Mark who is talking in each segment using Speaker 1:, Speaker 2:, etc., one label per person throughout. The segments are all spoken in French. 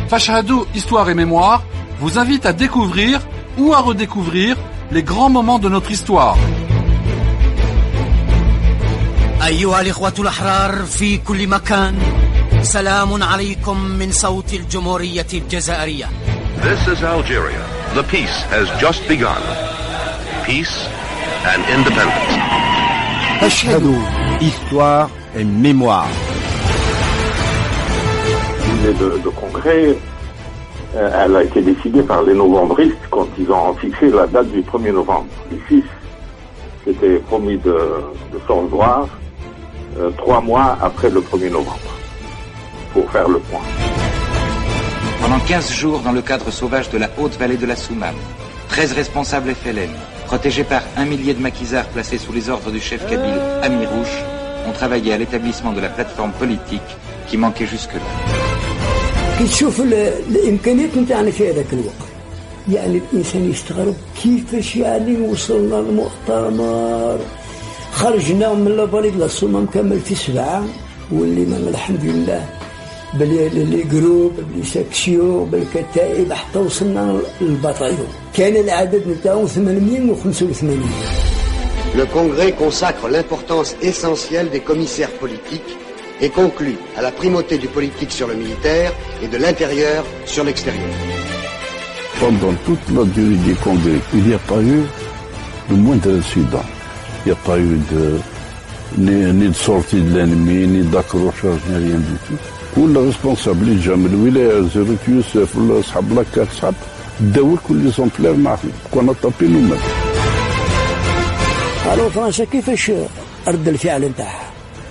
Speaker 1: Fashhadou Histoire et Mémoire vous invite à découvrir ou à redécouvrir les grands moments de notre histoire.
Speaker 2: أيها الإخوة الأحرار في كل مكان سلام عليكم من صوت الجمهورية الجزائرية.
Speaker 3: This is Algeria. The peace has just begun. Peace and independence.
Speaker 4: Fashhadou Histoire et Mémoire.
Speaker 5: L'idée de congrès, elle a été décidée par les novembristes quand ils ont fixé la date du 1er novembre. Les 6 s'étaient promis de se revoir 3 mois après le 1er novembre pour faire le point.
Speaker 6: Pendant 15 jours, dans le cadre sauvage de la haute vallée de la Soumam, 13 responsables FLN, protégés par 1 millier de maquisards placés sous les ordres du chef kabyle Amirouche, ont travaillé à l'établissement de la plateforme politique qui manquait jusque-là.
Speaker 7: كي تشوف الامكانيات نتاعنا في هذاك الوقت يعني الانسان يستغرب كيفاش يعني وصلنا للمؤتمر خرجنا من لافاليد لا سومام كامل في 7 ولينا الحمد لله بلي جروب بلي ساكسيون بالكتائب حتى وصلنا للبطايون كان العدد نتاعو 885.
Speaker 8: Le congrès consacre l'importance essentielle des commissaires politiques et conclut à la primauté du politique sur le militaire et de l'intérieur sur l'extérieur.
Speaker 9: Pendant toute la durée du congrès, il n'y a pas eu le moindre incident. Il n'y a pas eu ni de sortie de l'ennemi, ni d'accrochage, ni rien du tout. كل responsable جام الولاية زيرت يوسف ولا أصحاب لاكات صحاب داول كل زومبلير معهم كنا طابين ومات.
Speaker 7: قالوا فرنسا كيفاش رد الفعل نتاعها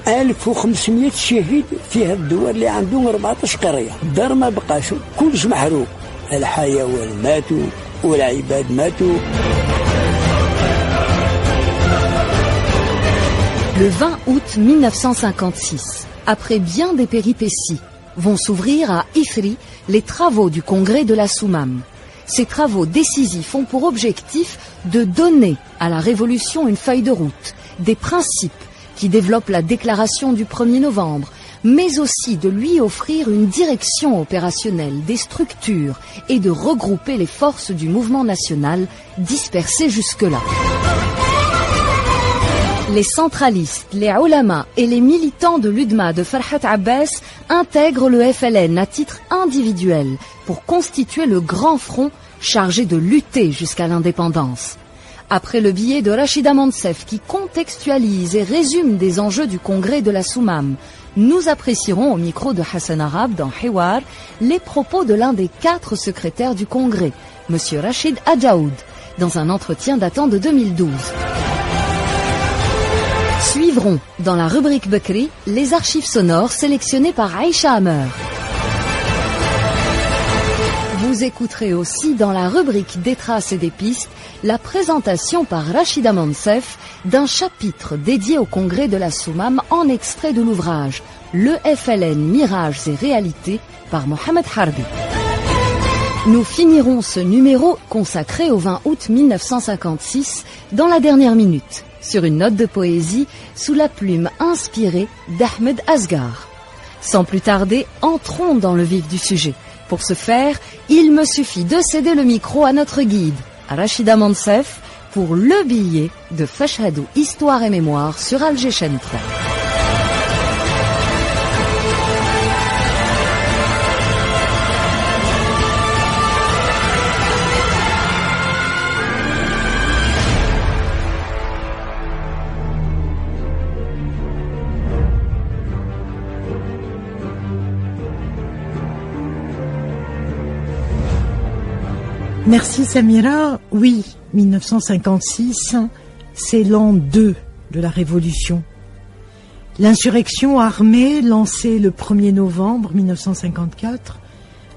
Speaker 7: 1500 شهيد في هذه الدول اللي عندهم 14 قرية الدار ما بقاش كلش محروق الحيوان ماتوا والعباد ماتوا.
Speaker 10: Le 20 août 1956, après bien des péripéties, vont s'ouvrir à Ifri les travaux du congrès de la Soumam. Ces travaux décisifs ont pour objectif de donner à la révolution une feuille de route, des principes qui développent la déclaration du 1er novembre, mais aussi de lui offrir une direction opérationnelle, des structures et de regrouper les forces du mouvement national dispersées jusque-là. Les centralistes, les ulama et les militants de l'UDMA de Farhat Abbas intègrent le FLN à titre individuel pour constituer le grand front chargé de lutter jusqu'à l'indépendance. Après le billet de Rachida Mansef qui contextualise et résume des enjeux du congrès de la Soumam, nous apprécierons au micro de Hassan Arab dans Hiwar les propos de l'un des 4 secrétaires du congrès, M. Rachid Adjaoud, dans un entretien datant de 2012. Suivront, dans la rubrique Bekri, les archives sonores sélectionnées par Aïcha Hammer. Vous écouterez aussi dans la rubrique des traces et des pistes la présentation par Rachida Mansef d'un chapitre dédié au congrès de la Soumam en extrait de l'ouvrage Le FLN Mirages et Réalités par Mohamed Harbi. Nous finirons ce numéro consacré au 20 août 1956 dans la dernière minute, sur une note de poésie sous la plume inspirée d'Ahmed Asghar. Sans plus tarder, entrons dans le vif du sujet. Pour ce faire, il me suffit de céder le micro à notre guide, à Rachida Mansef, pour le billet de Fashhadou Histoire et Mémoire sur Alger Chaîne 3.
Speaker 11: Merci Samira. Oui, 1956, c'est l'an 2 de la Révolution. L'insurrection armée lancée le 1er novembre 1954,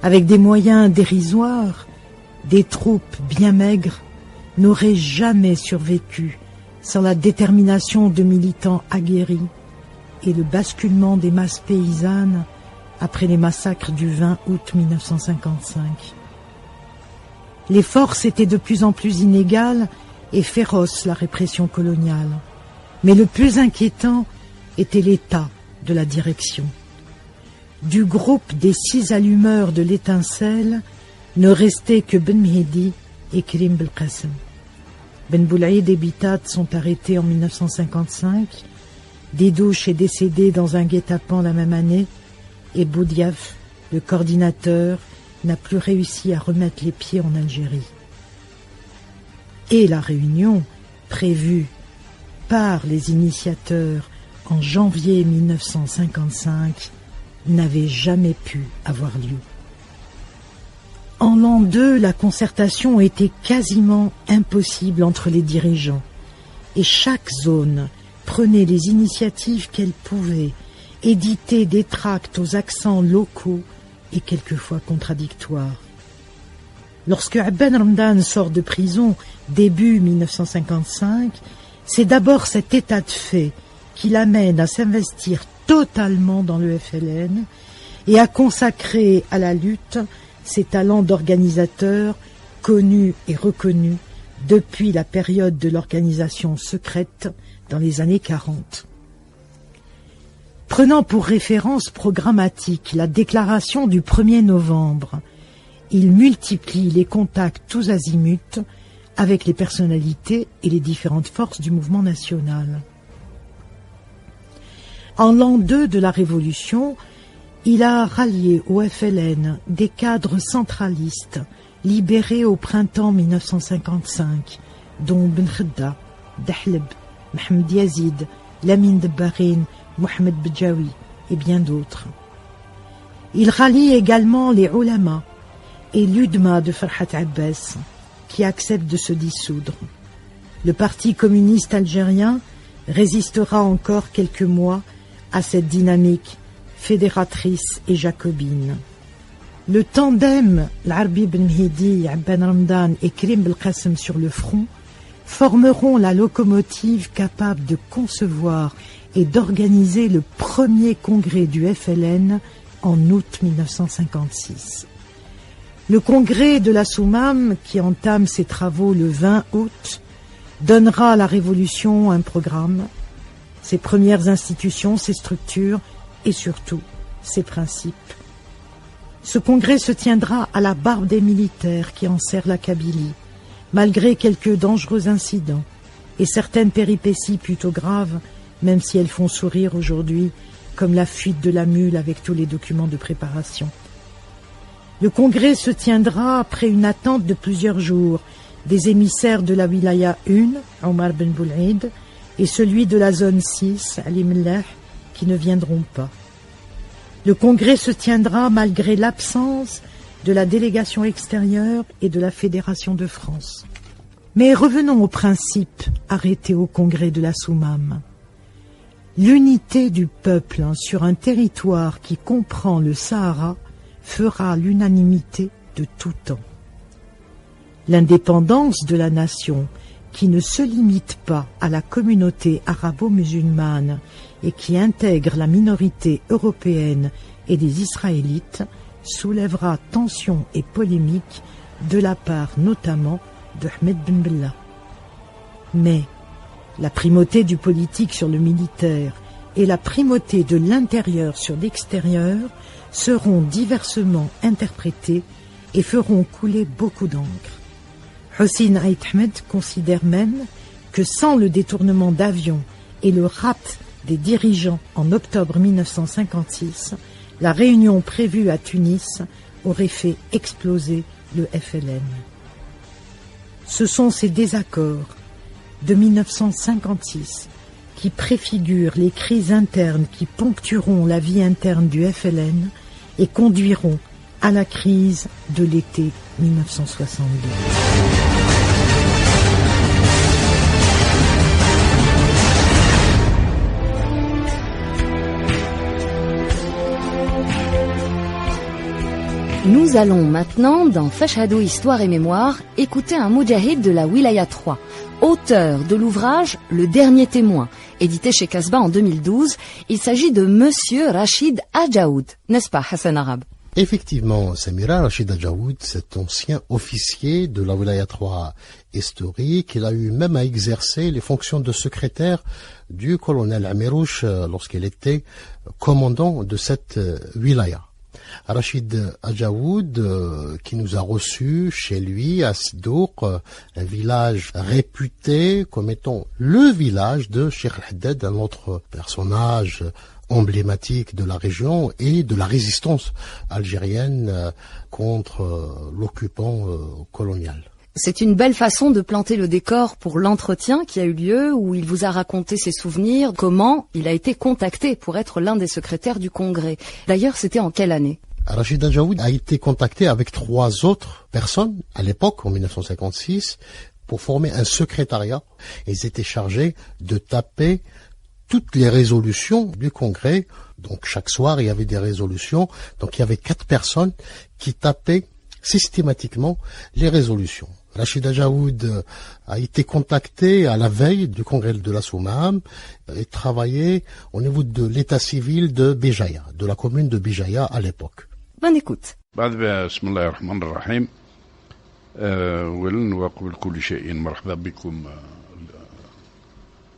Speaker 11: avec des moyens dérisoires, des troupes bien maigres, n'aurait jamais survécu sans la détermination de militants aguerris et le basculement des masses paysannes après les massacres du 20 août 1955. Les forces étaient de plus en plus inégales et féroce la répression coloniale. Mais le plus inquiétant était l'état de la direction. du groupe des 6 allumeurs de l'étincelle ne restait que Ben Mehdi et Karim Belkacem. Ben Boulaïd et Bitat sont arrêtés en 1955, Didouche est décédé dans un guet-apens la même année, et Boudiaf, le coordinateur, n'a plus réussi à remettre les pieds en Algérie. Et la réunion, prévue par les initiateurs en janvier 1955, n'avait jamais pu avoir lieu. En l'an 2, la concertation était quasiment impossible entre les dirigeants, et chaque zone prenait les initiatives qu'elle pouvait, éditer des tracts aux accents locaux et quelquefois contradictoires. Lorsque Abben Ramdan sort de prison début 1955, c'est d'abord cet état de fait qui l'amène à s'investir totalement dans le FLN et à consacrer à la lutte ses talents d'organisateur connus et reconnus depuis la période de l'organisation secrète dans les années 40. Prenant pour référence programmatique la déclaration du 1er novembre, il multiplie les contacts tous azimuts avec les personnalités et les différentes forces du mouvement national. En l'an 2 de la Révolution, il a rallié au FLN des cadres centralistes libérés au printemps 1955, dont Ben Khedda, Dahleb, Mohamed Yazid, Lamine Debarine, Mohamed Bedjaoui et bien d'autres. Il rallie également les ulama et l'Udma de Farhat Abbas, qui accepte de se dissoudre. Le Parti communiste algérien résistera encore quelques mois à cette dynamique fédératrice et jacobine. Le tandem l'Arbi Ben Mehdi, Abben Ramdan et Karim Belkacem sur le front formeront la locomotive capable de concevoir et d'organiser le premier congrès du FLN en août 1956. Le congrès de la Soumam, qui entame ses travaux le 20 août, donnera à la Révolution un programme, ses premières institutions, ses structures et surtout ses principes. Ce congrès se tiendra à la barbe des militaires qui enserrent la Kabylie, malgré quelques dangereux incidents et certaines péripéties plutôt graves, même si elles font sourire aujourd'hui, comme la fuite de la mule avec tous les documents de préparation. Le congrès se tiendra après une attente de plusieurs jours des émissaires de la Wilaya 1, Omar Ben Boulaïd, et celui de la zone 6, Ali Mellah, qui ne viendront pas. Le congrès se tiendra malgré l'absence de la délégation extérieure et de la Fédération de France. Mais revenons aux principes arrêtés au congrès de la Soumam. L'unité du peuple sur un territoire qui comprend le Sahara fera l'unanimité de tout temps. L'indépendance de la nation, qui ne se limite pas à la communauté arabo-musulmane et qui intègre la minorité européenne et des Israélites, soulèvera tensions et polémiques de la part notamment de Ahmed Ben Bella. Mais la primauté du politique sur le militaire et la primauté de l'intérieur sur l'extérieur seront diversement interprétées et feront couler beaucoup d'encre. Hossein Ait Ahmed considère même que sans le détournement d'avions et le rapt des dirigeants en octobre 1956, la réunion prévue à Tunis aurait fait exploser le FLN. Ce sont ces désaccords de 1956 qui préfigurent les crises internes qui ponctueront la vie interne du FLN et conduiront à la crise de l'été 1962.
Speaker 10: Nous allons maintenant, dans Fashhadou Histoire et Mémoire, écouter un moudjahid de la Wilaya 3, auteur de l'ouvrage Le Dernier Témoin, édité chez Casbah en 2012. Il s'agit de Monsieur Rachid Ajaoud, n'est-ce pas Hassan Arabe?
Speaker 12: Effectivement, Samira, Rachid Adjaoud, cet ancien officier de la Wilaya 3 historique, il a eu même à exercer les fonctions de secrétaire du colonel Amirouche lorsqu'il était commandant de cette wilaya. Rachid Adjaoud, qui nous a reçus chez lui à Sidouk, un village réputé comme étant le village de Cheikh Al-Haddad, un autre personnage emblématique de la région et de la résistance algérienne contre l'occupant colonial.
Speaker 10: C'est une belle façon de planter le décor pour l'entretien qui a eu lieu, où il vous a raconté ses souvenirs, comment il a été contacté pour être l'un des secrétaires du Congrès. D'ailleurs, c'était en quelle année ?
Speaker 12: Rachid Adjaoud a été contacté avec 3 autres personnes à l'époque, en 1956, pour former un secrétariat. Ils étaient chargés de taper toutes les résolutions du Congrès. Donc chaque soir, il y avait des résolutions. Donc il y avait 4 personnes qui tapaient systématiquement les résolutions. Rachid Adjaoud a été contacté à la veille du Congrès de la Soumam et travaillait au niveau de l'état civil de Béjaïa, de la commune de Béjaïa à l'époque.
Speaker 10: Bonne écoute.
Speaker 9: بسم الله الرحمن الرحيم. أولا وقبل كل شيء مرحبا بكم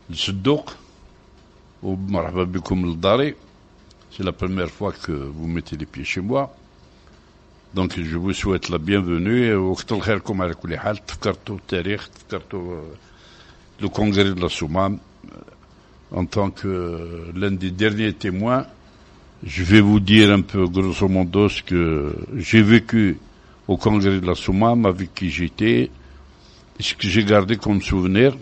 Speaker 9: للصدوق ومرحبا بكم للداري. C'est la première fois que vous mettez les pieds chez moi. Donc je vous souhaite la bienvenue. وقت الخيركم على كل حال. تفكرتوا التاريخ, تفكرتوا le congrès de la Soumam. En tant que l'un des derniers témoins, je vais vous dire un peu grosso modo ce que j'ai vécu au congrès de la Soumam, avec qui j'étais, et ce que j'ai gardé comme souvenir.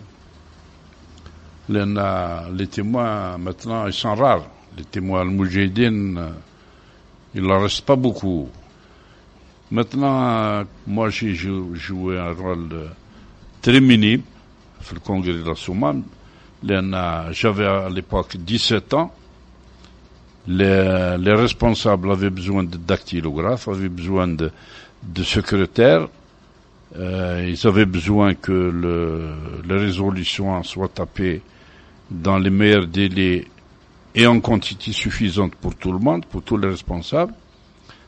Speaker 9: Les témoins maintenant ils sont rares. Les témoins al-Moujahidine, il n'en reste pas beaucoup. Maintenant, moi j'ai joué un rôle très minime dans le congrès de la Soumam. J'avais à l'époque 17 ans. Les responsables avaient besoin de dactylographes, avaient besoin de secrétaires. Ils avaient besoin que les résolutions soient tapées dans les meilleurs délais et en quantité suffisante pour tout le monde, pour tous les responsables.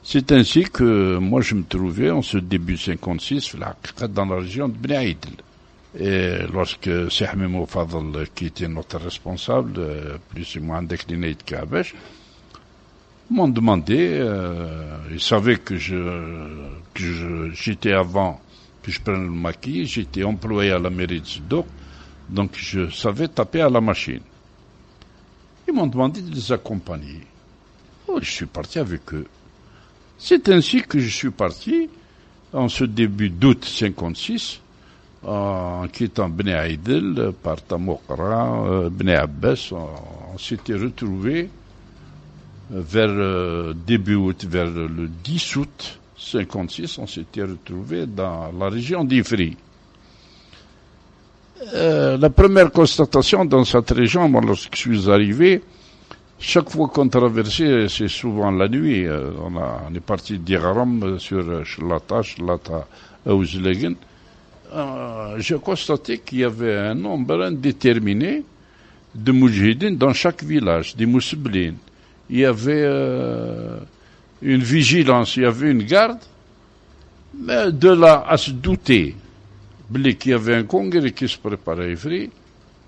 Speaker 9: C'est ainsi que moi je me trouvais en ce début 56 dans la région de Bni Aïdel. Et lorsque Cheikh Memo Fadl, qui était notre responsable, plus ou moins décliné de Kabesh, m'ont demandé, ils savaient que j'étais avant que je prenne le maquis, j'étais employé à la mairie de Sidouk, donc je savais taper à la machine. Ils m'ont demandé de les accompagner. Je suis parti avec eux. C'est ainsi que je suis parti, en ce début d'août 56, en quittant Bni Aïdel, par Tamoukra, Bni Abbas, on s'était retrouvés vers début août, vers le 10 août 56, on s'était retrouvés dans la région d'Ifri. La première constatation dans cette région, moi, lorsque je suis arrivé, chaque fois qu'on traversait, c'est souvent la nuit, on est parti d'Iraram sur Shlata Ouzlegen. J'ai constaté qu'il y avait un nombre indéterminé de moujahidines dans chaque village, des mousseblines. Il y avait une vigilance, il y avait une garde, mais de là à se douter qu'il y avait un congrès qui se préparait à Ivry,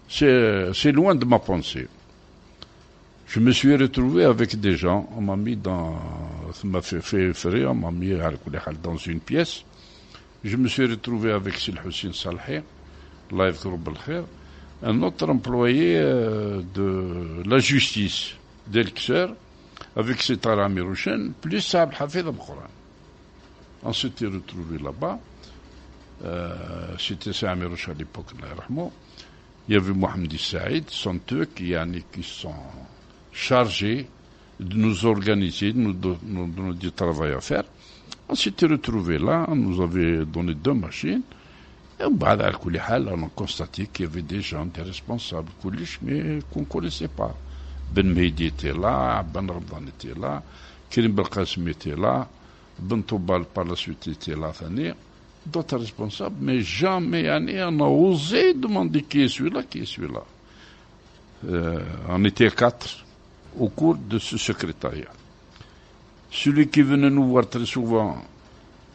Speaker 9: c'est loin de ma pensée. Je me suis retrouvé avec des gens, on m'a mis on m'a mis dans une pièce. Je me suis retrouvé avec Sil Hussein Salhi, un autre employé de la justice d'Elkser, avec cet Arami Rouchen, plus Saab Hafid al-Quran. On s'était retrouvé là-bas. C'était Saami Rouch à l'époque, il y avait Mohamed Saïd, sont eux qui sont chargés de nous organiser, de nous donner du travail à faire. On s'était retrouvés là, on nous avait donné 2 machines, et on a constaté qu'il y avait des gens, des responsables, mais qu'on ne connaissait pas. Ben Mehdi était là, Ben Rabdan était là, Kerim Belkacem était là, Ben Toubal par la suite était là, d'autres responsables, mais jamais on a osé demander qui est celui-là, qui est celui-là. On était 4 au cours de ce secrétariat. Celui qui venait nous voir très souvent,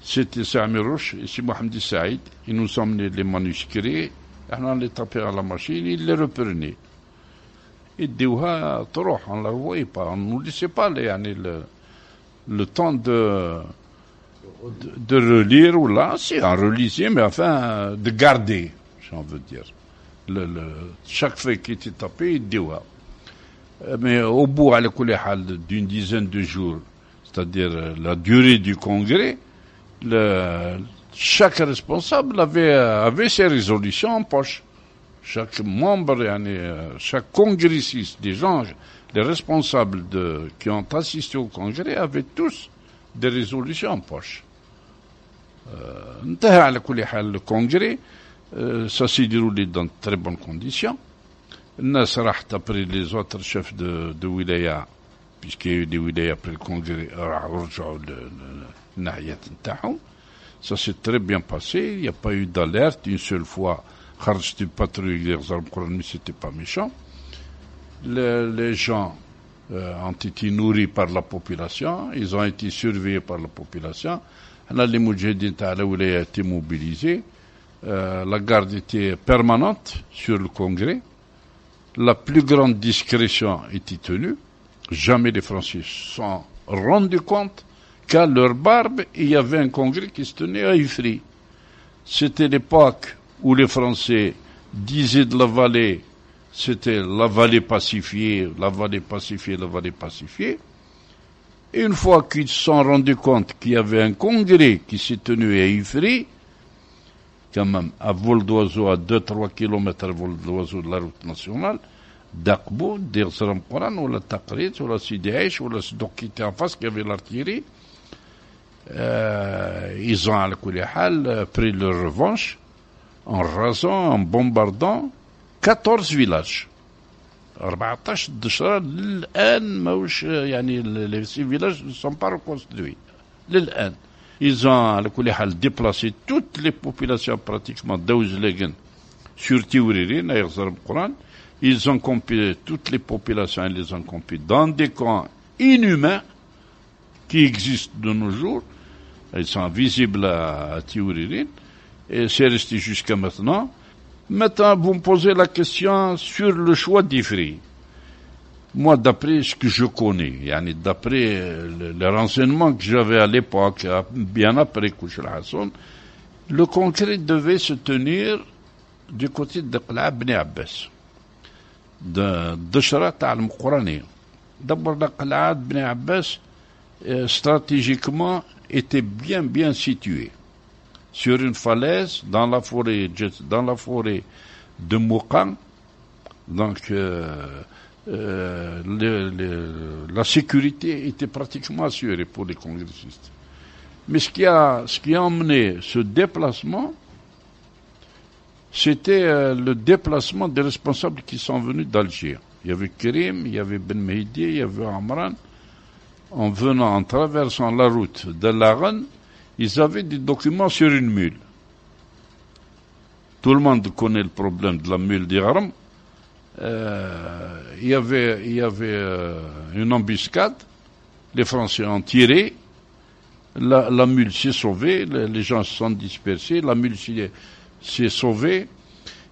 Speaker 9: c'était Sami Rouch et c'est Mohamed Saïd. Ils nous emmenaient les manuscrits, on les tapait à la machine, ils les reprenaient. Et Déouha, on ne la voyait pas, on ne nous laissait pas le temps de relire, ou là, si on relisait, mais enfin, de garder, si on veut dire. Chaque feuille qui était tapée, Déouha. Mais au bout, d'une dizaine de jours, c'est-à-dire la durée du congrès, chaque responsable avait ses résolutions en poche. Chaque membre, chaque congressiste, des gens, les responsables qui ont assisté au congrès avaient tous des résolutions en poche. Le congrès, ça s'est déroulé dans de très bonnes conditions. الناس راحت après les autres chefs de wilaya, puisqu'il y a eu des wilayas après le congrès, رجعوا للناحية نتاعهم. Ça s'est très bien passé, il n'y a pas eu d'alerte, une seule fois, خرجت une patrouille d'Irzal Mqouran, mais c'était pas méchant. Les gens ont été nourris par la population, ils ont été surveillés par la population. Les moudjahidines à la wilaya étaient mobilisés, la garde était permanente sur le congrès. La plus grande discrétion était tenue. Jamais les Français se sont rendus compte qu'à leur barbe, il y avait un congrès qui se tenait à Ifri. C'était l'époque où les Français disaient de la vallée, c'était la vallée pacifiée, la vallée pacifiée, la vallée pacifiée. Et une fois qu'ils se sont rendus compte qu'il y avait un congrès qui s'est tenu à Ifri, quand même, à vol d'oiseau, à 2-3 kilomètres à vol d'oiseau de la route nationale, d'Aqbou, d'Irzal Mqouran, ou la Taqrit, ou la Sidi Aïch, ou la Sdouk qui était en face, qui avait l'artillerie. Ils ont, à la pris leur revanche en rasant, en bombardant 14 villages. 14 دشرة للآن ماوش يعني les 6 villages ne sont pas reconstruits. للآن. Ils ont, à la déplacé toutes les populations pratiquement d'Aouzlegen sur Tiouririne, à Irzal Mqouran. Ils ont campé, toutes les populations, ils les ont campées dans des camps inhumains qui existent de nos jours. Ils sont visibles à Tiouririne. Et c'est resté jusqu'à maintenant. Maintenant, vous me posez la question sur le choix d'Ifri. Moi, d'après ce que je connais, d'après les renseignements que j'avais à l'époque, bien après Kouch al-Hassan, le congrès devait se tenir du côté de Qala Bni Abbas, de Deshra al-Mqourani. D'abord, la Qala Bni Abbas, stratégiquement, était bien situé sur une falaise dans la forêt de Mouqan. Donc, la sécurité était pratiquement assurée pour les congressistes. Mais ce qui a emmené ce déplacement, c'était le déplacement des responsables qui sont venus d'Alger. Il y avait Kérim, il y avait Ben Mehdi, il y avait Amran. En traversant la route de l'Aran, ils avaient des documents sur une mule. Tout le monde connaît le problème de la mule d'Iram. Il y avait une embuscade. Les Français ont tiré. La mule s'est sauvée. Les gens se sont dispersés. La mule s'est sauvée.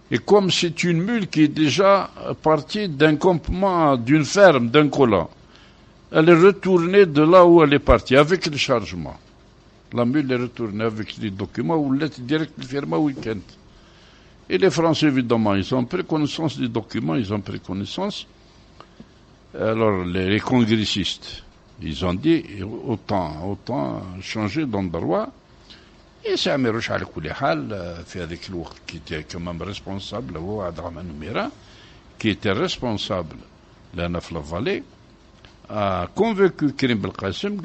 Speaker 9: Et comme c'est une mule qui est déjà partie d'un campement, d'une ferme, d'un colon, elle est retournée de là où elle est partie, avec le chargement. La mule est retournée avec les documents, ou l'être direct le firma week-end. Et les Français, évidemment, ils ont pris connaissance des documents, ils ont pris connaissance. Alors, les congressistes, ils ont dit, autant changer d'endroit. Et c'est Sami Rouch, fait avec l'ouest, qui était quand même responsable, Abdrahman Oumira, qui était responsable de la vallée, a convaincu Karim Belkacem,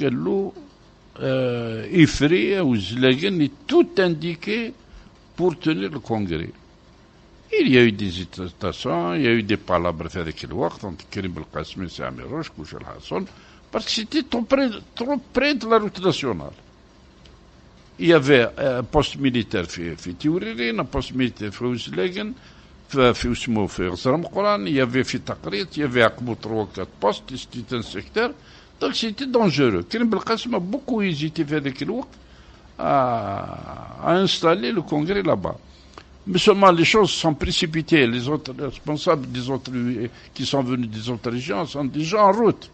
Speaker 9: Ifri ou Zlagen est tout indiqué pour tenir le congrès. Il y a eu des hésitations, il y a eu des palabres avec le Waqt entre Karim Belkacem et Sami Rouch, Kouch al-Hassan, parce que c'était trop près de la route nationale. Il y avait un poste militaire في تيوريرين, un poste militaire في Ouzlegen, في Irzal Mqouran, il y avait في Taqrit, il y avait à Akbou 3 ou 4 postes, c'était un secteur. Donc c'était dangereux. Karim Belkacem a beaucoup hésité vers à installer le congrès là-bas. Mais seulement les choses sont précipitées. Les autres responsables des autres qui sont venus des autres régions sont déjà en route.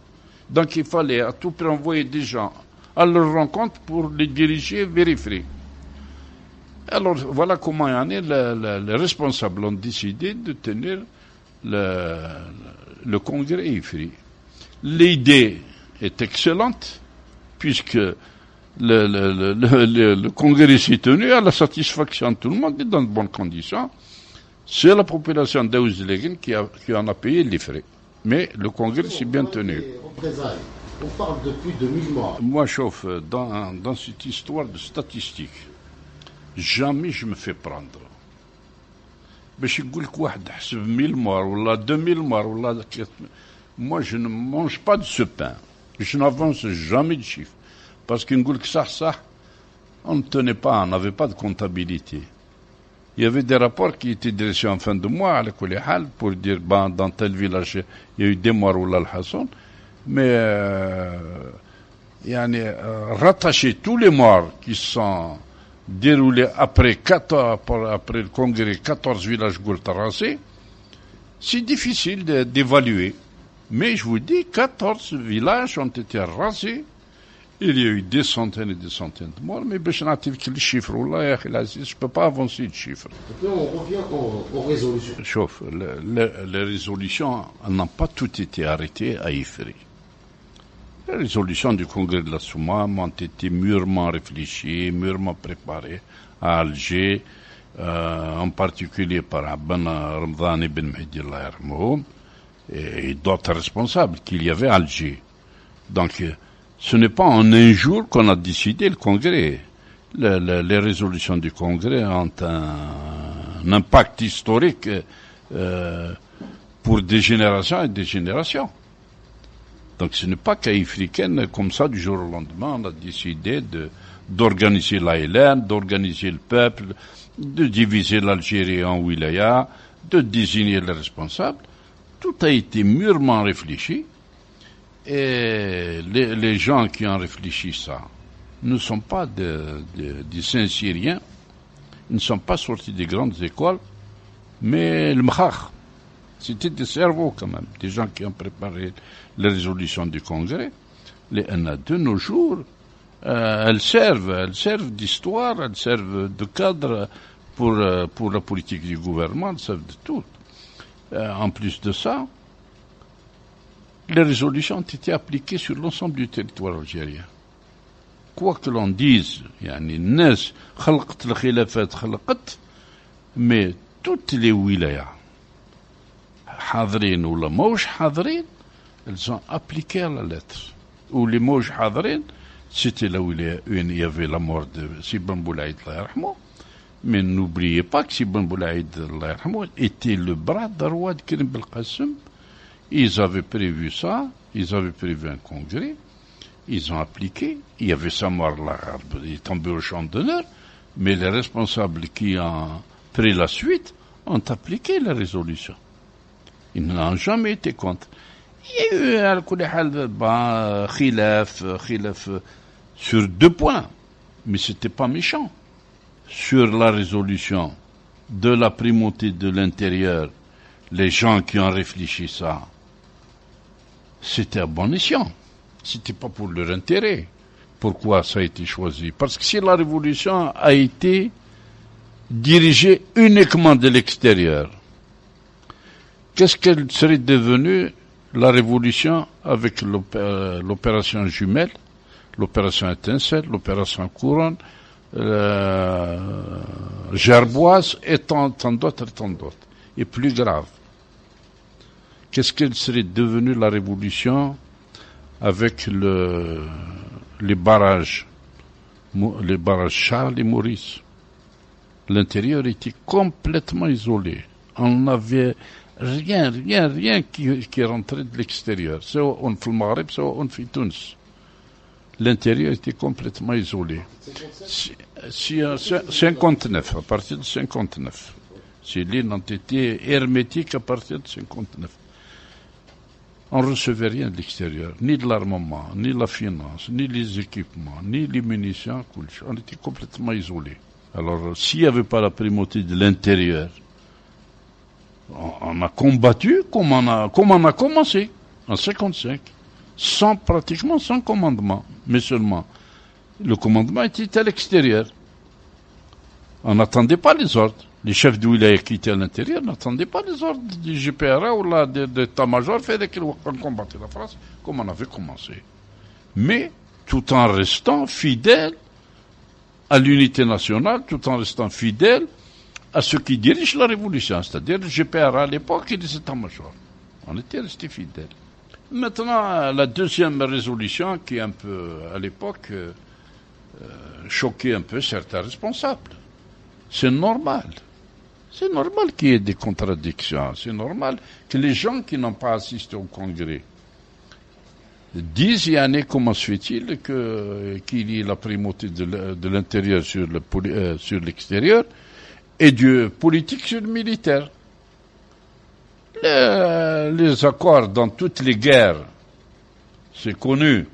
Speaker 9: Donc il fallait à tout prix envoyer des gens à leur rencontre pour les diriger vers Ifri. Alors voilà comment les responsables ont décidé de tenir le congrès Ifri. L'idée est excellente puisque le congrès s'est tenu à la satisfaction de tout le monde et dans de bonnes conditions. C'est la population d'Aouzleguen qui en a payé les frais. Mais le congrès s'est bien tenu.
Speaker 12: On parle depuis 2000 morts.
Speaker 9: Moi, chauffe, dans cette histoire de statistiques, jamais je me fais prendre. باش يقول لك واحد حسب 1000 morts ولا 2000 morts ولا moi je ne mange pas de ce pain. Je n'avance jamais de chiffres. Parce qu'on dit que ça, on ne tenait pas, on n'avait pas de comptabilité. Il y avait des rapports qui étaient dressés en fin de mois, pour dire, dans tel village, il y a eu des morts ou l'Al-Hassan. Mais, rattacher tous les morts qui sont déroulés après le congrès, 14 villages goultaracés, c'est difficile d'évaluer. Mais je vous dis, 14 villages ont été rasés. Il y a eu des centaines et des centaines de morts, mais je ne chiffres. Je ne peux pas avancer de chiffres.
Speaker 12: On revient aux résolutions.
Speaker 9: Chauffe, les résolutions n'ont pas toutes été arrêtées à Ifri. Les résolutions du congrès de la Soumam ont été mûrement réfléchies, mûrement préparées à Alger, en particulier par Abban Ramdan ibn Mahdi et d'autres responsables qu'il y avait à Alger. Donc, ce n'est pas en un jour qu'on a décidé le congrès. Les résolutions du congrès ont un impact historique pour des générations et des générations. Donc ce n'est pas qu'à Ifriken, comme ça, du jour au lendemain, on a décidé d'organiser la Hélène, d'organiser le peuple, de diviser l'Algérie en wilaya, de désigner les responsables. Tout a été mûrement réfléchi. Et les gens qui ont réfléchi ça ne sont pas des Saint-Syriens, ils ne sont pas sortis des grandes écoles, mais le Mkhakh, c'était des cerveaux quand même, des gens qui ont préparé les résolutions du Congrès. De nos jours, elles servent d'histoire, elles servent de cadre pour la politique du gouvernement, elles servent de tout. En plus de ça, les résolutions ont été appliquées sur l'ensemble du territoire algérien. Quoi que l'on dise, mais toutes les wilayas, hadrin ou la mouche hadrin, elles ont appliqué à la lettre. Ou les mouches hadrin, c'était là où il y avait la mort de Sibban Boulaïd, mais n'oubliez pas que Sibban Boulaïd était le bras d'Arwa de Karim Belkacem. Ils avaient prévu ça, ils avaient prévu un congrès, ils ont appliqué, il y avait Samar Lagarde, il est tombé au champ d'honneur, mais les responsables qui ont pris la suite ont appliqué la résolution. Ils n'ont jamais été contre. Il y a eu khilaf sur 2 points, mais c'était pas méchant. Sur la résolution de la primauté de l'intérieur, les gens qui ont réfléchi ça, c'était à bon escient. C'était pas pour leur intérêt. Pourquoi ça a été choisi? Parce que si la révolution a été dirigée uniquement de l'extérieur, qu'est-ce qu'elle serait devenue, la révolution, avec l'opération Jumelle, l'opération Étincelle, l'opération Couronne, Gerboise et tant d'autres. Et plus grave, qu'est-ce qu'elle serait devenue la révolution avec les barrages Charles et Maurice? L'intérieur était complètement isolé. On n'avait rien qui rentrait de l'extérieur. C'est on fait le Maghreb, c'est on fait Tunis. L'intérieur était complètement isolé. 59, à partir de 59. Ces lignes ont été hermétiques à partir de 59. on ne recevait rien de l'extérieur, ni de l'armement, ni la finance, ni les équipements, ni les munitions. On était complètement isolés. Alors, s'il n'y avait pas la primauté de l'intérieur, on a combattu comme on a commencé, en 55, pratiquement sans commandement, mais seulement. Le commandement était à l'extérieur. On n'attendait pas les ordres. Les chefs de wilaya qui étaient à l'intérieur n'attendaient pas les ordres du GPRA ou de l'état-major fait qu'ils combattaient la France comme on avait commencé. Mais tout en restant fidèle à l'unité nationale, tout en restant fidèle à ceux qui dirigent la révolution, c'est-à-dire le GPRA à l'époque et les états-majors. On était restés fidèles. Maintenant, la deuxième résolution qui un peu, à l'époque, choquait un peu certains responsables. C'est normal. C'est normal qu'il y ait des contradictions. C'est normal que les gens qui n'ont pas assisté au congrès disent, comment se fait-il qu'il y ait la primauté de l'intérieur sur l'extérieur et du politique sur le militaire. Les accords dans toutes les guerres, c'est connu,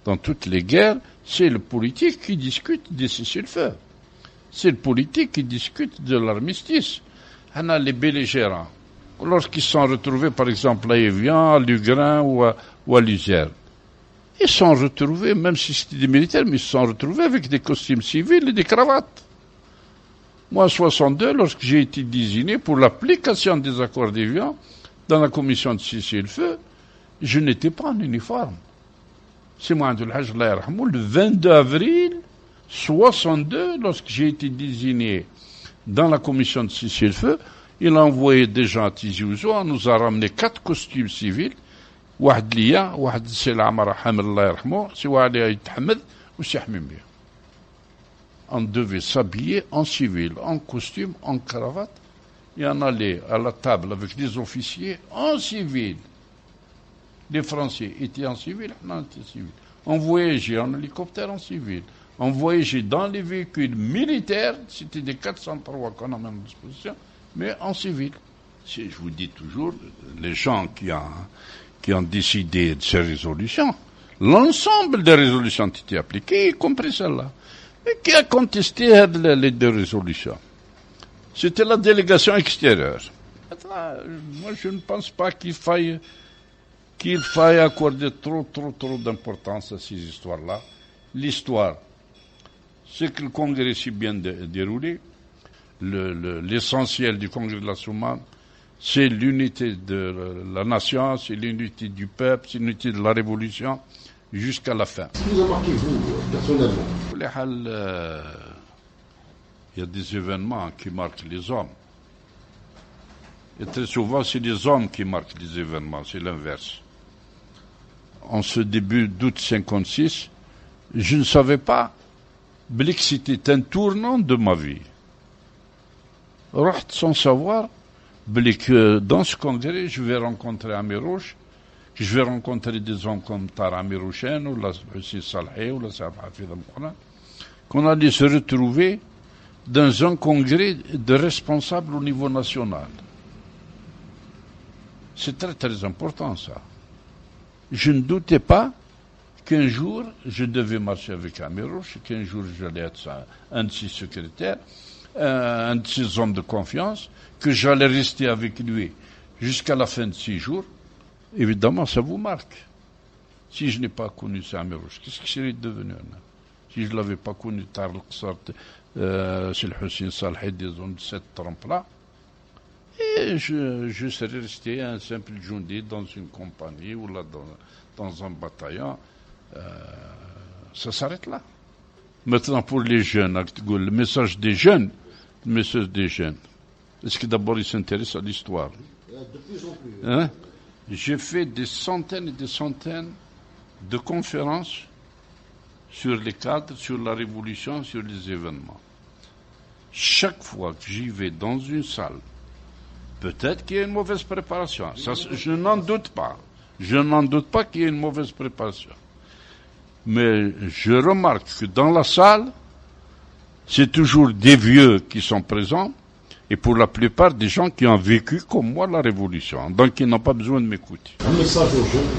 Speaker 9: dans toutes les guerres, c'est le politique qui discute des cessez-le-feu. C'est le politique qui discute de l'armistice. On a les belligérants. Lorsqu'ils sont retrouvés, par exemple, à Évian, à Lugrin ou à Luzerne, ils sont retrouvés, même si c'était des militaires, mais ils se sont retrouvés avec des costumes civils et des cravates. Moi, en 62, lorsque j'ai été désigné pour l'application des accords d'Évian dans la commission de cessez-le-feu, je n'étais pas en uniforme. C'est moi, le 22 avril 62, lorsque j'ai été désigné dans la commission de cessez-le-feu, il a envoyé des gens à Tizi Ouzou, on nous a ramené 4 costumes civils, واحد ليا واحد السي العمر حامل الله يرحمه سي وعلي يتحمد وسي حميمية. On devait s'habiller en civil, en costume, en cravate, et on allait à la table avec des officiers en civil. Les Français étaient en civil, on était en civil. On voyageait en hélicoptère en civil. On voyageait dans les véhicules militaires, c'était des 403 qu'on a à disposition, mais en civil. Je vous dis toujours, les gens qui ont décidé de ces résolutions, l'ensemble des résolutions ont été appliquées, y compris celle-là. Mais qui a contesté les 2 résolutions? C'était la délégation extérieure. Moi, je ne pense pas qu'il faille accorder trop d'importance à ces histoires-là. L'histoire, c'est que le congrès s'est bien déroulé. L'essentiel du congrès de la Soumane, c'est l'unité de la nation, c'est l'unité du peuple, c'est l'unité de la révolution jusqu'à la fin.
Speaker 12: Qu'est-ce qui vous a marqué, vous, personnellement?
Speaker 9: Il y a des événements qui marquent les hommes. Et très souvent, c'est les hommes qui marquent les événements, c'est l'inverse. En ce début d'août 56, je ne savais pas que c'était un tournant de ma vie. Sans savoir que dans ce congrès, je vais rencontrer Amirouche, que je vais rencontrer des hommes comme Tara Amirouchen, ou la Hussein Salhi, ou la Saab Hafid Al-Qur'an, qu'on allait se retrouver dans un congrès de responsables au niveau national. C'est très important, ça. Je ne doutais pas qu'un jour, je devais marcher avec Amirouche, qu'un jour, j'allais être un de ses secrétaires, un de ses hommes de confiance, que j'allais rester avec lui jusqu'à la fin de 6 jours. Évidemment, ça vous marque. Si je n'ai pas connu Sami Rouge, qu'est-ce qui serait devenu? Si je ne l'avais pas connu, Tarl Qsart, c'est le Hussein Salhi, disons, de cette trempe-là, et je serais resté un simple joundi dans une compagnie ou là dans un bataillon. Ça s'arrête là. Maintenant, pour les jeunes, le message des jeunes, est-ce que d'abord ils s'intéressent à l'histoire?
Speaker 12: De plus en plus.
Speaker 9: Hein? J'ai fait des centaines et des centaines de conférences sur les cadres, sur la révolution, sur les événements. Chaque fois que j'y vais dans une salle, peut-être qu'il y a une mauvaise préparation. Ça, je n'en doute pas. Je n'en doute pas qu'il y ait une mauvaise préparation. Mais je remarque que dans la salle, c'est toujours des vieux qui sont présents et pour la plupart des gens qui ont vécu comme moi la révolution, donc ils n'ont pas besoin de m'écouter.
Speaker 13: Un message aux jeunes.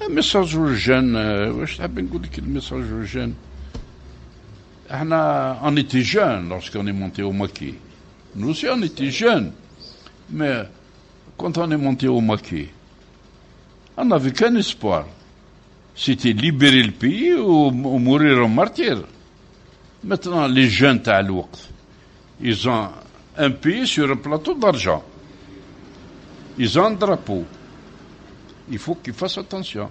Speaker 9: Un message aux jeunes, je t'avais dit le message aux jeunes. On était jeunes lorsqu'on est monté au maquis. Nous aussi on était jeunes, mais quand on est monté au maquis, on n'avait qu'un espoir. C'était libérer le pays ou mourir en martyr. Maintenant, les jeunes Talouq, ils ont un pays sur un plateau d'argent. Ils ont un drapeau. Il faut qu'ils fassent attention.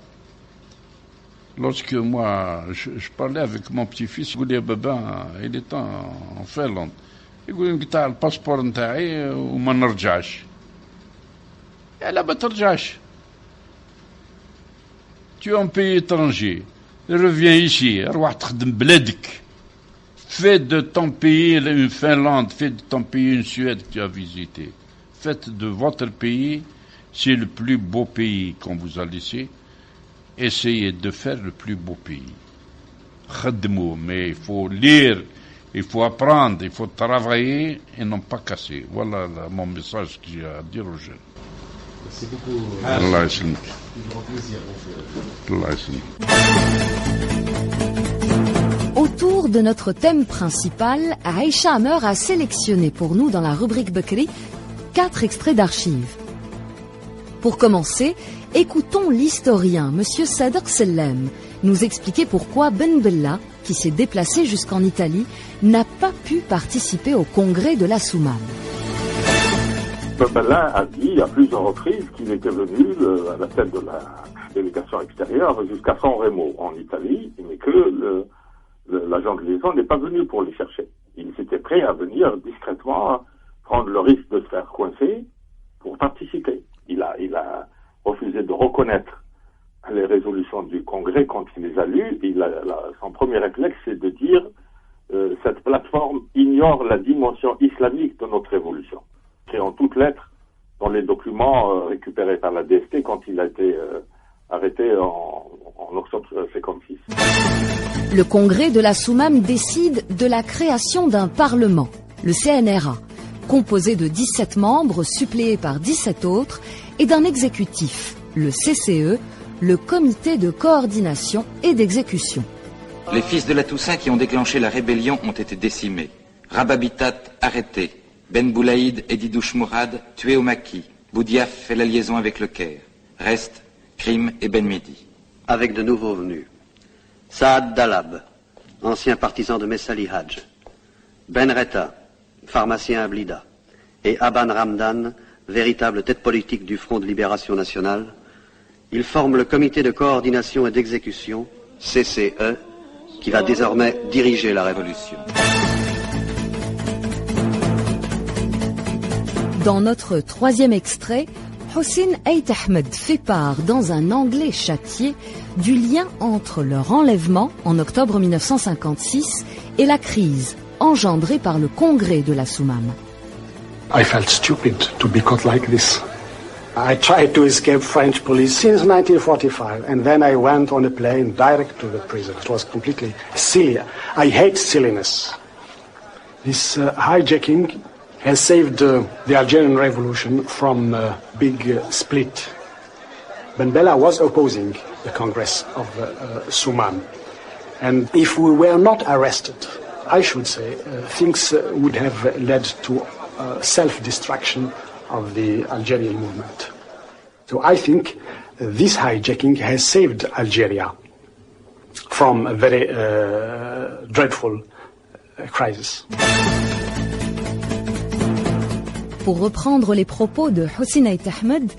Speaker 9: Lorsque moi, je parlais avec mon petit-fils, il disait, il était en Finlande. Il dit, tu as le passeport نتاعي وما نرجعش. لا ما ترجعش. Tu es un pays étranger. Reviens ici. روح تخدم بلادك. Fais de ton pays une Finlande, fais de ton pays une Suède que tu as visité. Faites de votre pays, c'est le plus beau pays qu'on vous a laissé. Essayez de faire le plus beau pays. Khadmou, mais il faut lire, il faut apprendre, il faut travailler et non pas casser. Voilà mon message que j'ai à dire aux jeunes.
Speaker 13: Merci beaucoup.
Speaker 9: Allah yaslimik.
Speaker 13: Toujours un plaisir.
Speaker 9: Allah yaslimik.
Speaker 10: Autour de notre thème principal, Aïcha Hammer a sélectionné pour nous dans la rubrique Bekri 4 extraits d'archives. Pour commencer, écoutons l'historien Monsieur Sadr Sellem nous expliquer pourquoi Ben Bella, qui s'est déplacé jusqu'en Italie, n'a pas pu participer au congrès de la Soumam.
Speaker 5: Ben Bella a dit à plusieurs reprises qu'il était venu à la tête de la délégation extérieure jusqu'à San Remo en Italie, mais que l'agent de liaison n'est pas venu pour les chercher. Il s'était prêt à venir discrètement prendre le risque de se faire coincer pour participer. Il a refusé de reconnaître les résolutions du Congrès quand il les a lues. Son premier réflexe, c'est de dire cette plateforme ignore la dimension islamique de notre révolution. C'est en toutes lettres dans les documents récupérés par la DST quand il a été arrêté en octobre 56.
Speaker 10: Le congrès de la Soumam décide de la création d'un parlement, le CNRA, composé de 17 membres suppléés par 17 autres et d'un exécutif, le CCE, le comité de coordination et d'exécution.
Speaker 6: Les fils de la Toussaint qui ont déclenché la rébellion ont été décimés. Rababitat arrêté, Ben Boulaïd et Didouche Mourad tués au maquis. Boudiaf fait la liaison avec le Caire. Reste Krim et Ben Mehdi.
Speaker 8: Avec de nouveaux venus. Saad Dalab, ancien partisan de Messali Hadj. Ben Retta, pharmacien à Blida. Et Aban Ramdan, véritable tête politique du Front de Libération Nationale. Ils forment le comité de coordination et d'exécution, CCE, qui va désormais diriger la révolution.
Speaker 10: Dans notre troisième extrait, Hossein Ait Ahmed fait part dans un anglais châtié du lien entre leur enlèvement en octobre 1956 et la crise engendrée par le congrès de la Soumam.
Speaker 14: I felt stupid to be caught like this. I tried to escape French police since 1945, and then I went on a plane direct to the prison. It was completely silly. I hate silliness. This hijacking has saved the Algerian Revolution from a big split. Ben Bella was opposing the Congress of Soumam. And if we were not arrested, I should say, things would have led to self-destruction of the Algerian movement. So I think this hijacking has saved Algeria from a very dreadful crisis.
Speaker 10: Pour reprendre les propos de Hossein Ait Ahmed,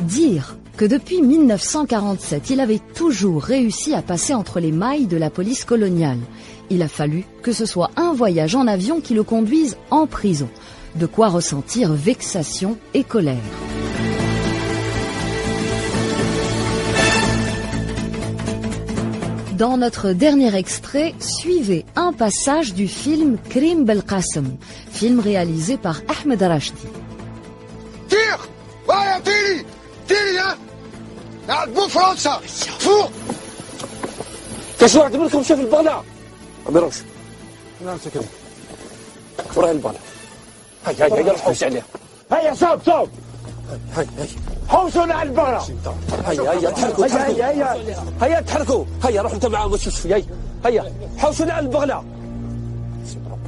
Speaker 10: dire que depuis 1947, il avait toujours réussi à passer entre les mailles de la police coloniale. Il a fallu que ce soit un voyage en avion qui le conduise en prison. De quoi ressentir vexation et colère. Dans notre dernier extrait, suivez un passage du film Krim Belqasem, film réalisé par Ahmed Rashdi.
Speaker 15: Tire! Ouais, tire! Tire, hein! عاتبوا فرنسا! فوق!
Speaker 16: كشو اعتبركم شاف البغلة؟ أبي راسي. نعم سكري. وراي البغلة. هيا الحوس عليه. هيا صوب صوب. حوسونا على البغلة. هيا تحركوا هيا تحركوا. هيا روح انت معاهم وتشوف. هيا حوسونا على البغلة.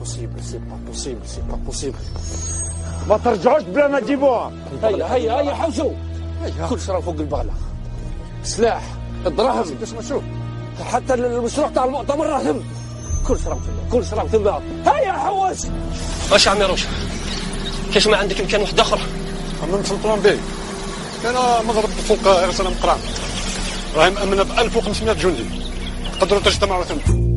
Speaker 16: سي با بوسيبل. ما ترجعوش بلا ما تجيبوها. هيا حوسوا. كل شرا فوق البغلة. سلاح الدراهم شوف حتى المشروع تاع المؤتمر راهم كل شرا تما. هيا حوس.
Speaker 17: واش عميروش كاش ما عندك امكان واحد اخر؟
Speaker 18: عم نسلطون به كان مضرب فوق رسالة مقران راهي مأمنة ب 1500 جندي تقدروا تجتمعوا ثم.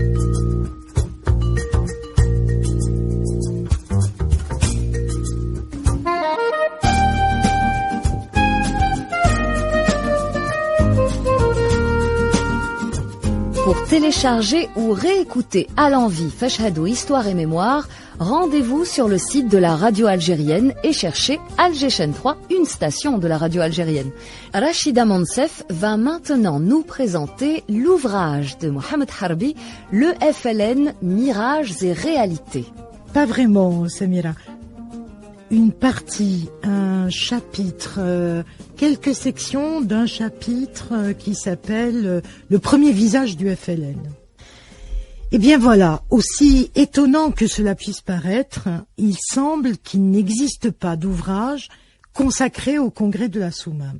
Speaker 10: Pour télécharger ou réécouter à l'envie Fashhadou Histoire et Mémoire, rendez-vous sur le site de la radio algérienne et cherchez Alger Chaîne 3, une station de la radio algérienne. Rachida Monsef va maintenant nous présenter l'ouvrage de Mohamed Harbi, le FLN Mirages et Réalités.
Speaker 11: Pas vraiment, Samira. Une partie, un chapitre, quelques sections d'un chapitre qui s'appelle Le premier visage du FLN. Eh bien voilà, aussi étonnant que cela puisse paraître, il semble qu'il n'existe pas d'ouvrage consacré au congrès de la Soumam.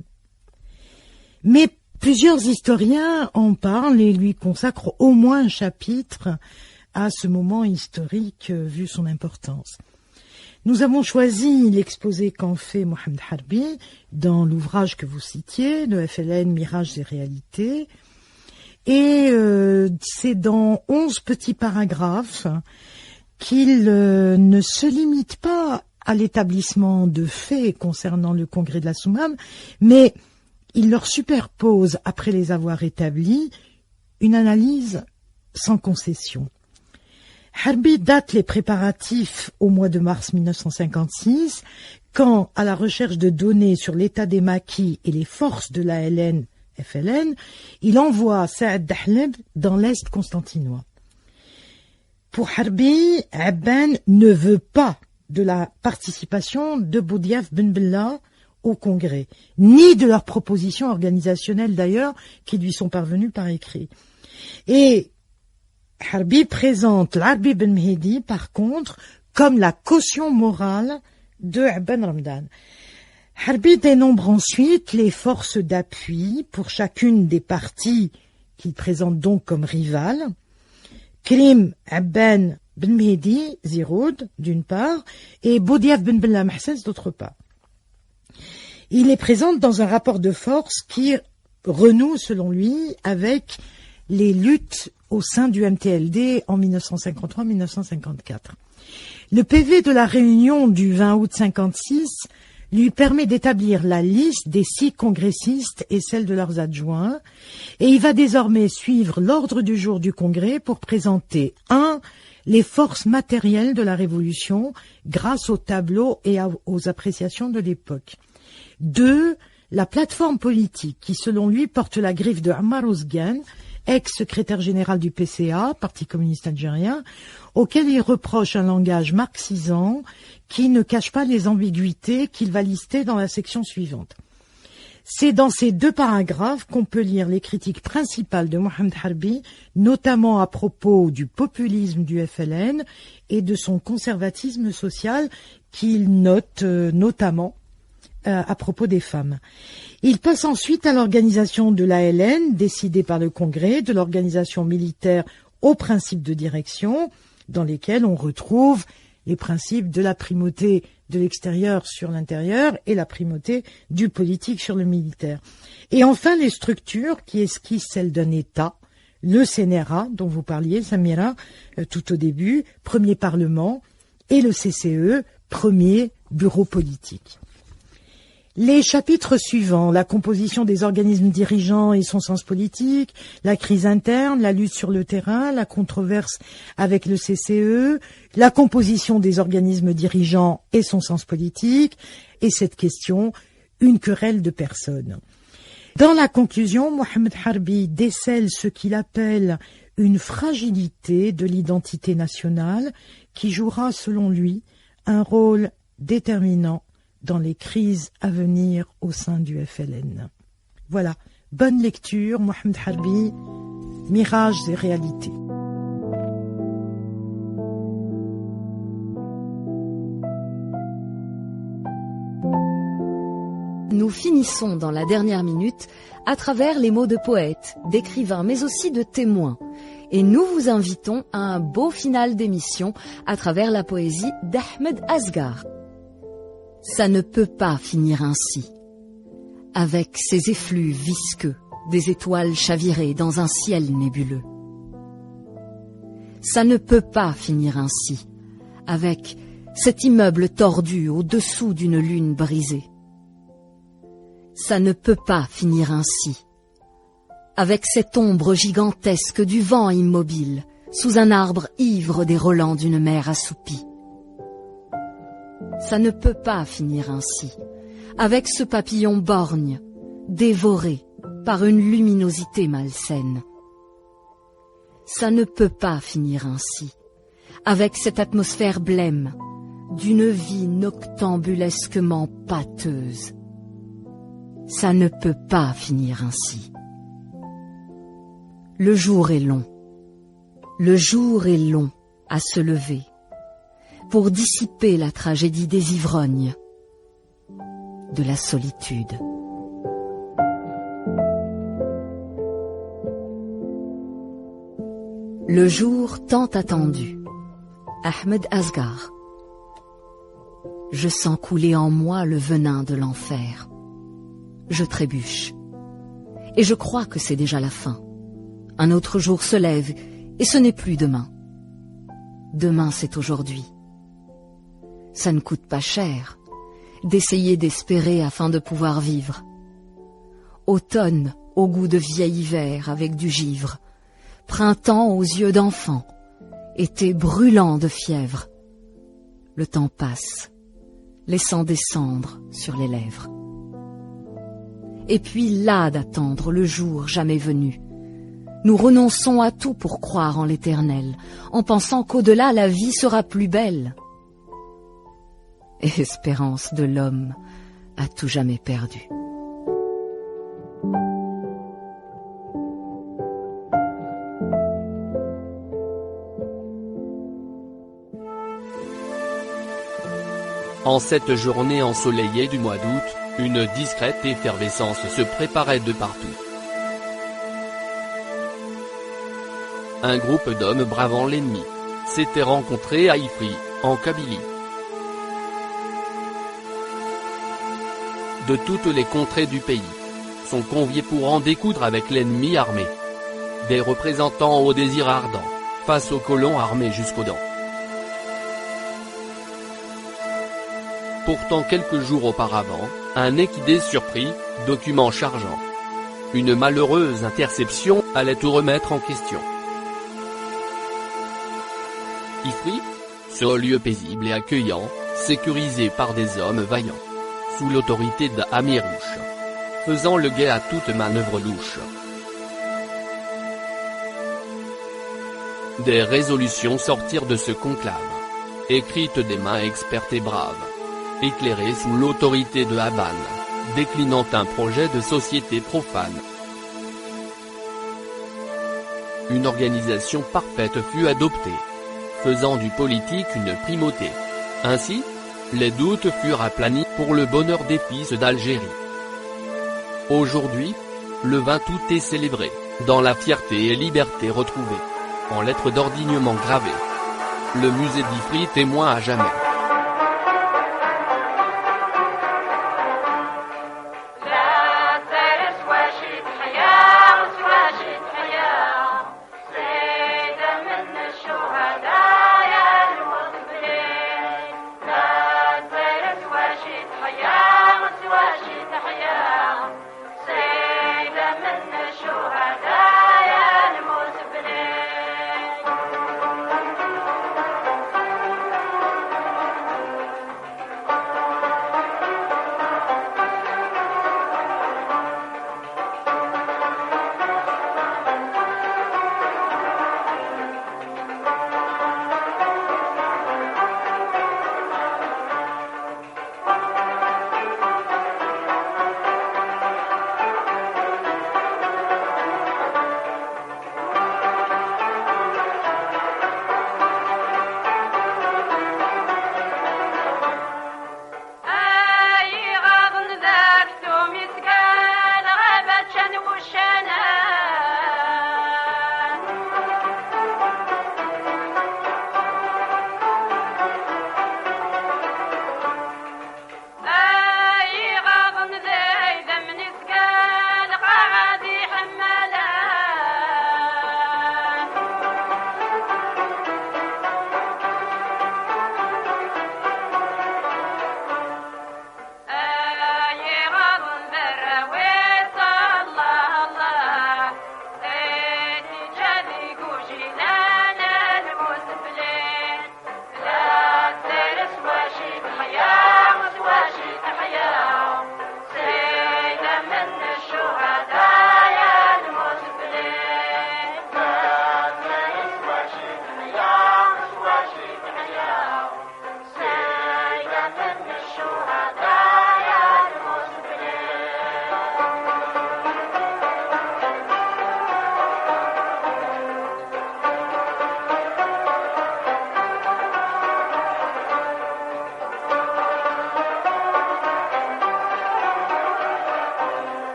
Speaker 11: Mais plusieurs historiens en parlent et lui consacrent au moins un chapitre à ce moment historique vu son importance. Nous avons choisi l'exposé qu'en fait Mohamed Harbi dans l'ouvrage que vous citiez, le FLN Mirages et Réalités. Et c'est dans 11 petits paragraphes qu'il ne se limite pas à l'établissement de faits concernant le congrès de la Soumam, mais il leur superpose, après les avoir établis, une analyse sans concession. Harbi date les préparatifs au mois de mars 1956, quand, à la recherche de données sur l'état des maquis et les forces de la FLN, il envoie Saad Dahleb dans l'Est constantinois. Pour Harbi, Abban ne veut pas de la participation de Boudiaf Ben Bella au congrès, ni de leurs propositions organisationnelles d'ailleurs, qui lui sont parvenues par écrit. Et Harbi présente l'Arbi Ben Mehdi, par contre, comme la caution morale de Abban Ramdan. Harbi dénombre ensuite les forces d'appui pour chacune des parties qu'il présente donc comme rivales. Krim Abban Ben Mehdi, Ziroud, d'une part, et Boudiaf Ben Bella Mahsens, d'autre part. Il les présente dans un rapport de force qui renoue, selon lui, avec les luttes au sein du MTLD en 1953-1954. Le PV de la réunion du 20 août 56 lui permet d'établir la liste des 6 congressistes et celle de leurs adjoints, et il va désormais suivre l'ordre du jour du congrès pour présenter 1. Les forces matérielles de la Révolution grâce aux tableaux et aux appréciations de l'époque. 2. La plateforme politique qui, selon lui, porte la griffe de Ammar Ouzgan, ex-secrétaire général du PCA, Parti communiste algérien, auquel il reproche un langage marxisant qui ne cache pas les ambiguïtés qu'il va lister dans la section suivante. C'est dans ces 2 paragraphes qu'on peut lire les critiques principales de Mohamed Harbi, notamment à propos du populisme du FLN et de son conservatisme social qu'il note notamment à propos des femmes. Il passe ensuite à l'organisation de l'ALN, décidée par le Congrès, de l'organisation militaire aux principes de direction, dans lesquels on retrouve les principes de la primauté de l'extérieur sur l'intérieur et la primauté du politique sur le militaire. Et enfin, les structures qui esquissent celles d'un État, le CNRA, dont vous parliez, Samira, tout au début, premier parlement, et le CCE, premier bureau politique. Les chapitres suivants, la composition des organismes dirigeants et son sens politique, la crise interne, la lutte sur le terrain, la controverse avec le CCE, la composition des organismes dirigeants et son sens politique, et cette question, une querelle de personnes. Dans la conclusion, Mohamed Harbi décèle ce qu'il appelle une fragilité de l'identité nationale qui jouera, selon lui, un rôle déterminant dans les crises à venir au sein du FLN. Voilà, bonne lecture, Mohamed Harbi, Mirages et réalités.
Speaker 10: Nous finissons dans la dernière minute à travers les mots de poètes, d'écrivains, mais aussi de témoins. Et nous vous invitons à un beau final d'émission à travers la poésie d'Ahmed Asghar. Ça ne peut pas finir ainsi, avec ces effluves visqueux, des étoiles chavirées dans un ciel nébuleux. Ça ne peut pas finir ainsi, avec cet immeuble tordu au-dessous d'une lune brisée. Ça ne peut pas finir ainsi, avec cette ombre gigantesque du vent immobile, sous un arbre ivre des relents d'une mer assoupie. Ça ne peut pas finir ainsi, avec ce papillon borgne, dévoré par une luminosité malsaine. Ça ne peut pas finir ainsi, avec cette atmosphère blême, d'une vie noctambulesquement pâteuse. Ça ne peut pas finir ainsi. Le jour est long. Le jour est long à se lever pour dissiper la tragédie des ivrognes, de la solitude. Le jour tant attendu. Ahmed Asghar. Je sens couler en moi le venin de l'enfer. Je trébuche. Et je crois que c'est déjà la fin. Un autre jour se lève, et ce n'est plus demain. Demain, c'est aujourd'hui. Ça ne coûte pas cher d'essayer d'espérer afin de pouvoir vivre. Automne au goût de vieil hiver avec du givre. Printemps aux yeux d'enfant. Été brûlant de fièvre. Le temps passe, laissant des cendres sur les lèvres. Et puis là d'attendre le jour jamais venu. Nous renonçons à tout pour croire en l'éternel, en pensant qu'au-delà la vie sera plus belle. Espérance de l'homme à tout jamais perdu.
Speaker 19: En cette journée ensoleillée du mois d'août, une discrète effervescence se préparait de partout. Un groupe d'hommes bravant l'ennemi s'était rencontré à Ifri, en Kabylie. De toutes les contrées du pays, sont conviés pour en découdre avec l'ennemi armé. Des représentants au désir ardent, face aux colons armés jusqu'aux dents. Pourtant quelques jours auparavant, un équidé surpris, document chargeant. Une malheureuse interception allait tout remettre en question. Ifri, ce lieu paisible et accueillant, sécurisé par des hommes vaillants, sous l'autorité d'Amirouche, faisant le guet à toute manœuvre louche. Des résolutions sortirent de ce conclave, écrites des mains expertes et braves, éclairées sous l'autorité de Aban, déclinant un projet de société profane. Une organisation parfaite fut adoptée, faisant du politique une primauté. Ainsi, les doutes furent aplanis pour le bonheur des fils d'Algérie. Aujourd'hui, le 20 août est célébré, dans la fierté et liberté retrouvée, en lettres d'or dignement gravées. Le musée d'Ifri témoin à jamais.